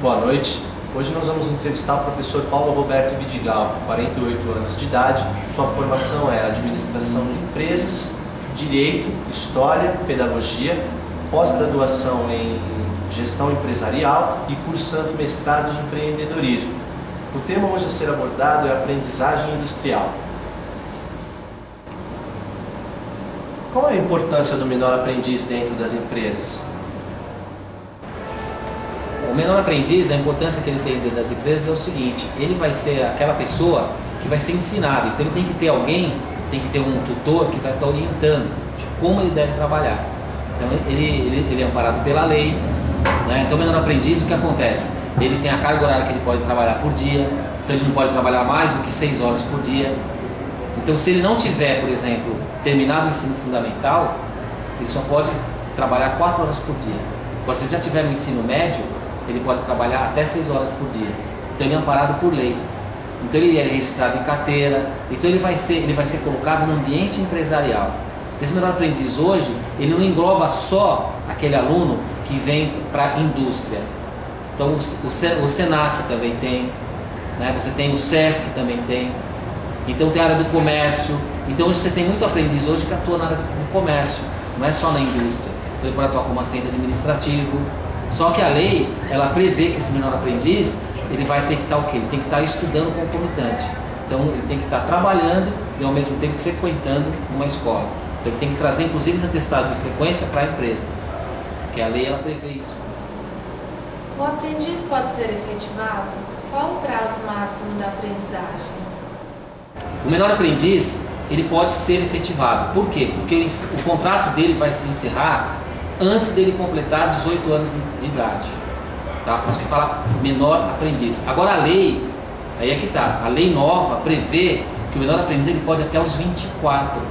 Boa noite. Hoje nós vamos entrevistar o professor Paulo Roberto Vidigal, 48 anos de idade. Sua formação é administração de empresas, direito, história, pedagogia, pós-graduação em gestão empresarial e cursando mestrado em empreendedorismo. O tema hoje a ser abordado é aprendizagem industrial. Qual é a importância do menor aprendiz dentro das empresas? O menor aprendiz, a importância que ele tem dentro das empresas é o seguinte: ele vai ser aquela pessoa que vai ser ensinado, então ele tem que ter alguém, tem que ter um tutor que vai estar orientando de como ele deve trabalhar. Então ele é amparado pela lei, né? Então o menor aprendiz, o que acontece? Ele tem a carga horária que ele pode trabalhar por dia, então ele não pode trabalhar mais do que 6 horas por dia. Então se ele não tiver, por exemplo, terminado o ensino fundamental, ele só pode trabalhar 4 horas por dia. Agora, se ele já tiver no ensino médio, ele pode trabalhar até 6 horas por dia. Então ele é amparado por lei. Então ele é registrado em carteira. Então ele vai ser colocado no ambiente empresarial. Então, esse menor aprendiz hoje, ele não engloba só aquele aluno que vem para a indústria. Então o Senac também tem, né? Você tem o Sesc também tem. Então tem a área do comércio. Então hoje você tem muito aprendiz hoje que atua na área do comércio, não é só na indústria. Então ele pode atuar como assistente administrativo. Só que a lei, ela prevê que esse menor aprendiz, ele vai ter que estar o quê? Ele tem que estar estudando concomitante. Então ele tem que estar trabalhando e ao mesmo tempo frequentando uma escola. Então ele tem que trazer inclusive esse atestado de frequência para a empresa, porque a lei ela prevê isso. O aprendiz pode ser efetivado? Qual o prazo máximo da aprendizagem? O menor aprendiz, ele pode ser efetivado. Por quê? Porque o contrato dele vai se encerrar antes dele completar 18 anos de idade. Tá? Por isso que fala menor aprendiz. Agora a lei, aí é que tá, a lei nova prevê que o menor aprendiz ele pode até os 24.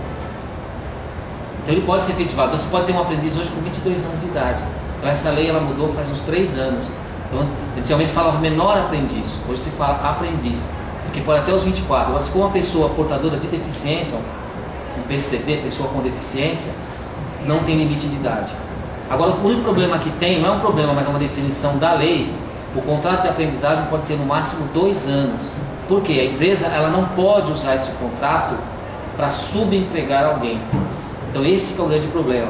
Então ele pode ser efetivado. Então você pode ter um aprendiz hoje com 22 anos de idade. Então essa lei ela mudou faz uns 3 anos. Então antigamente falava menor aprendiz, hoje se fala aprendiz, porque pode até os 24. Agora se for uma pessoa portadora de deficiência, um PCD, pessoa com deficiência, não tem limite de idade. Agora, o único problema que tem, não é um problema, mas é uma definição da lei, o contrato de aprendizagem pode ter no máximo 2 anos. Por quê? A empresa ela não pode usar esse contrato para subempregar alguém. Então esse que é o grande problema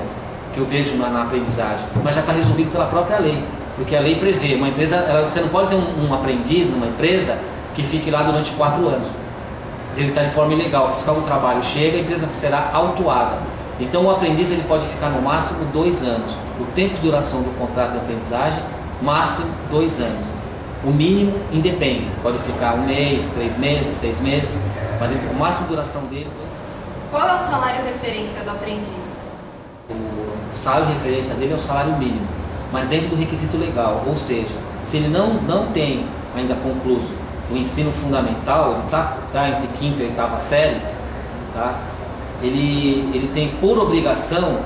que eu vejo na aprendizagem. Mas já está resolvido pela própria lei, porque a lei prevê, uma empresa, você não pode ter um aprendiz numa empresa que fique lá durante 4 anos. Ele está de forma ilegal, o fiscal do trabalho chega, a empresa será autuada. Então o aprendiz ele pode ficar no máximo 2 anos. O tempo de duração do contrato de aprendizagem, máximo 2 anos. O mínimo independe, pode ficar 1 mês, 3 meses, 6 meses, mas o máximo de duração dele... Qual é o salário referência do aprendiz? O salário referência dele é o salário mínimo, mas dentro do requisito legal, ou seja, se ele não tem ainda concluído o ensino fundamental, ele está entre 5ª e 8ª série, tá? Ele tem por obrigação,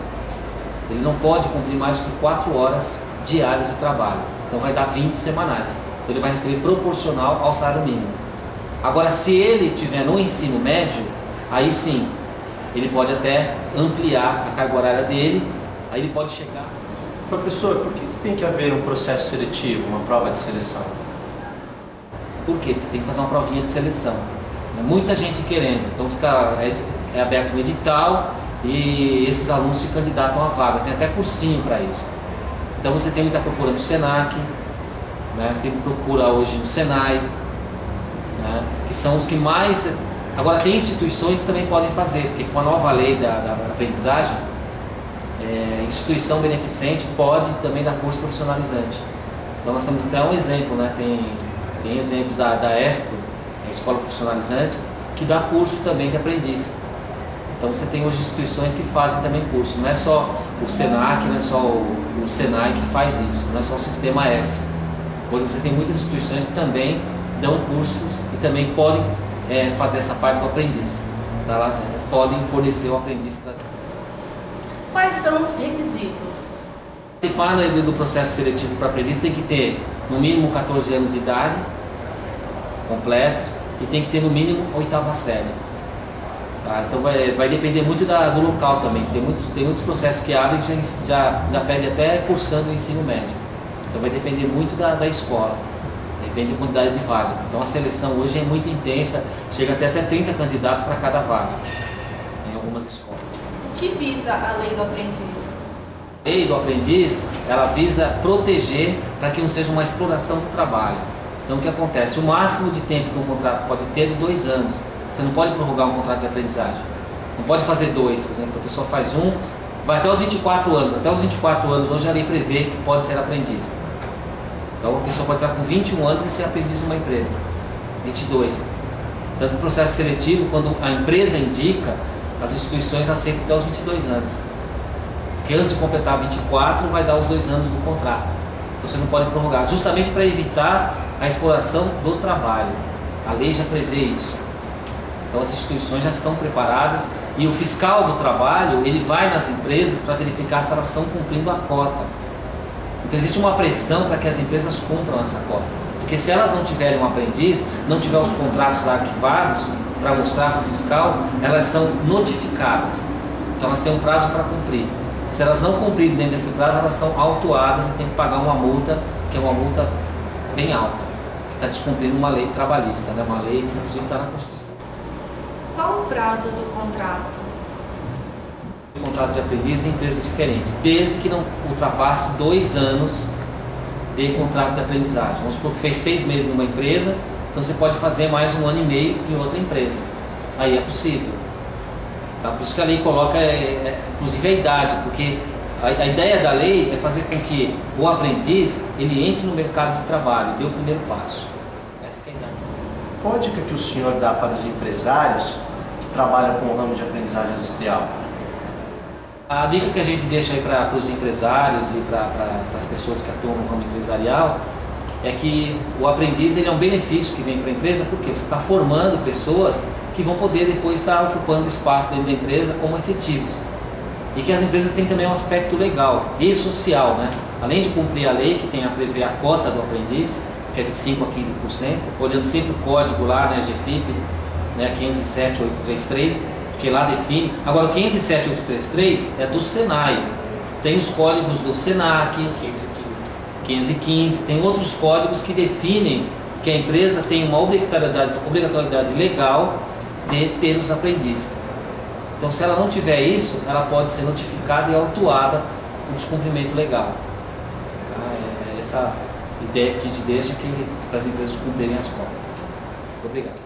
ele não pode cumprir mais do que 4 horas diárias de trabalho. Então vai dar 20 semanais. Então ele vai receber proporcional ao salário mínimo. Agora, se ele tiver no ensino médio, aí sim, ele pode até ampliar a carga horária dele, aí ele pode chegar... Professor, por que tem que haver um processo seletivo, uma prova de seleção? Por quê? Porque tem que fazer uma provinha de seleção. Muita gente querendo, então é aberto um edital e esses alunos se candidatam à vaga, tem até cursinho para isso. Então você tem muita procura no Senac, né? Você tem procura hoje no Senai, né? Que são os que mais... Agora tem instituições que também podem fazer, porque com a nova lei da aprendizagem, instituição beneficente pode também dar curso profissionalizante. Então nós temos até um exemplo, né? Tem exemplo da ESPRO, a Escola Profissionalizante, que dá curso também de aprendiz. Então você tem hoje instituições que fazem também curso, não é só o Senac, não é só o Senai que faz isso, não é só o Sistema S. Hoje você tem muitas instituições que também dão cursos e também podem fazer essa parte do aprendiz. Tá? Podem fornecer o aprendiz para as empresas. Quais são os requisitos? Participar do processo seletivo para aprendiz tem que ter no mínimo 14 anos de idade completos e tem que ter no mínimo 8ª série. Tá? Então vai depender muito do local também. Tem muitos processos que abrem que já pede até cursando o ensino médio. Então vai depender muito da escola, depende da quantidade de vagas. Então a seleção hoje é muito intensa, chega até 30 candidatos para cada vaga, em algumas escolas. O que visa a lei do aprendiz? A lei do aprendiz, ela visa proteger para que não seja uma exploração do trabalho. Então o que acontece? O máximo de tempo que um contrato pode ter é de 2 anos. Você não pode prorrogar um contrato de aprendizagem. Não pode fazer 2, por exemplo, a pessoa faz 1, vai até os 24 anos. Até os 24 anos hoje a lei prevê que pode ser aprendiz. Então a pessoa pode estar com 21 anos e ser aprendiz numa empresa. 22. Tanto o processo seletivo, quando a empresa indica, as instituições aceitam até os 22 anos. Porque antes de completar 24, vai dar os 2 anos do contrato. Então você não pode prorrogar, justamente para evitar a exploração do trabalho. A lei já prevê isso. Então as instituições já estão preparadas e o fiscal do trabalho, ele vai nas empresas para verificar se elas estão cumprindo a cota. Então existe uma pressão para que as empresas cumpram essa cota. Porque se elas não tiverem um aprendiz, não tiver os contratos lá arquivados para mostrar para o fiscal, elas são notificadas. Então elas têm um prazo para cumprir. Se elas não cumprirem dentro desse prazo, elas são autuadas e têm que pagar uma multa, que é uma multa bem alta, que está descumprindo uma lei trabalhista, né? Uma lei que inclusive está na Constituição. Qual o prazo do contrato? O contrato de aprendiz em empresas diferentes, desde que não ultrapasse 2 anos de contrato de aprendizagem. Vamos supor que fez 6 meses numa empresa, então você pode fazer mais 1 ano e meio em outra empresa. Aí é possível. Tá? Por isso que a lei coloca, inclusive, a idade, porque a ideia da lei é fazer com que o aprendiz ele entre no mercado de trabalho, dê o primeiro passo. Essa que é a ideia. Qual a dica que o senhor dá para os empresários que trabalham com o ramo de aprendizagem industrial? A dica que a gente deixa aí para os empresários e para as pessoas que atuam no ramo empresarial é que o aprendiz ele é um benefício que vem para a empresa, porque você está formando pessoas que vão poder depois estar ocupando espaço dentro da empresa como efetivos. E que as empresas têm também um aspecto legal e social, né? Além de cumprir a lei, que tem a prever a cota do aprendiz, que é de 5% a 15%, olhando sempre o código lá, né, GFIP, né, 507.833, que lá define. Agora, o 507.833 é do Senai, tem os códigos do Senac, 1515, tem outros códigos que definem que a empresa tem uma obrigatoriedade legal de ter os aprendizes. Então, se ela não tiver isso, ela pode ser notificada e autuada por descumprimento legal. Tá? É essa ideia que a gente deixa para as empresas cumprirem as cotas. Muito obrigado.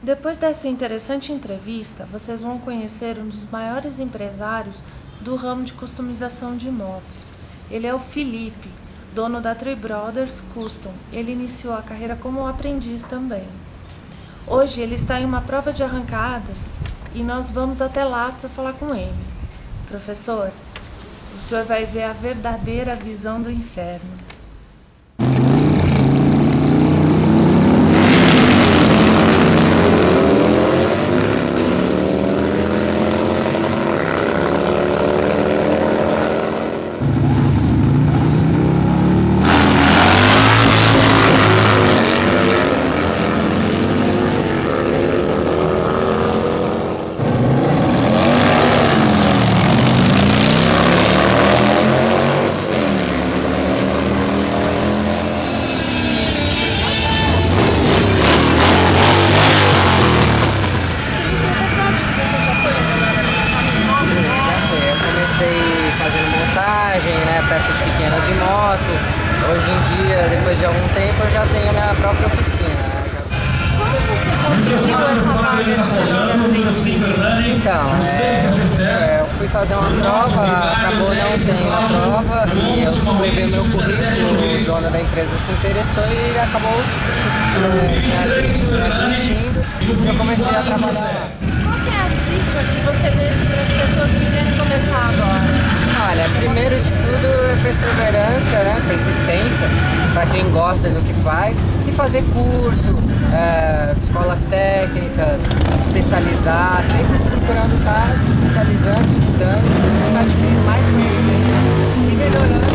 Depois dessa interessante entrevista, vocês vão conhecer um dos maiores empresários do ramo de customização de motos. Ele é o Felipe, dono da Tree Brothers Custom. Ele iniciou a carreira como aprendiz também. Hoje ele está em uma prova de arrancadas e nós vamos até lá para falar com ele. Professor, o senhor vai ver a verdadeira visão do inferno. Peças pequenas de moto. Hoje em dia, depois de algum tempo, eu já tenho a minha própria oficina. Como você conseguiu essa vaga de aprendiz? Então, eu fui fazer uma prova, acabou não tendo a prova e eu levei meu currículo, o dono da empresa se interessou e acabou me admitindo e eu comecei a trabalhar lá. Qual que é a dica que você deixa para as pessoas que querem começar agora? Olha, primeiro de tudo é perseverança, né? Persistência, para quem gosta do que faz, e fazer curso, escolas técnicas, se especializar, sempre procurando estar se especializando, estudando, para adquirir mais conhecimento e melhorando.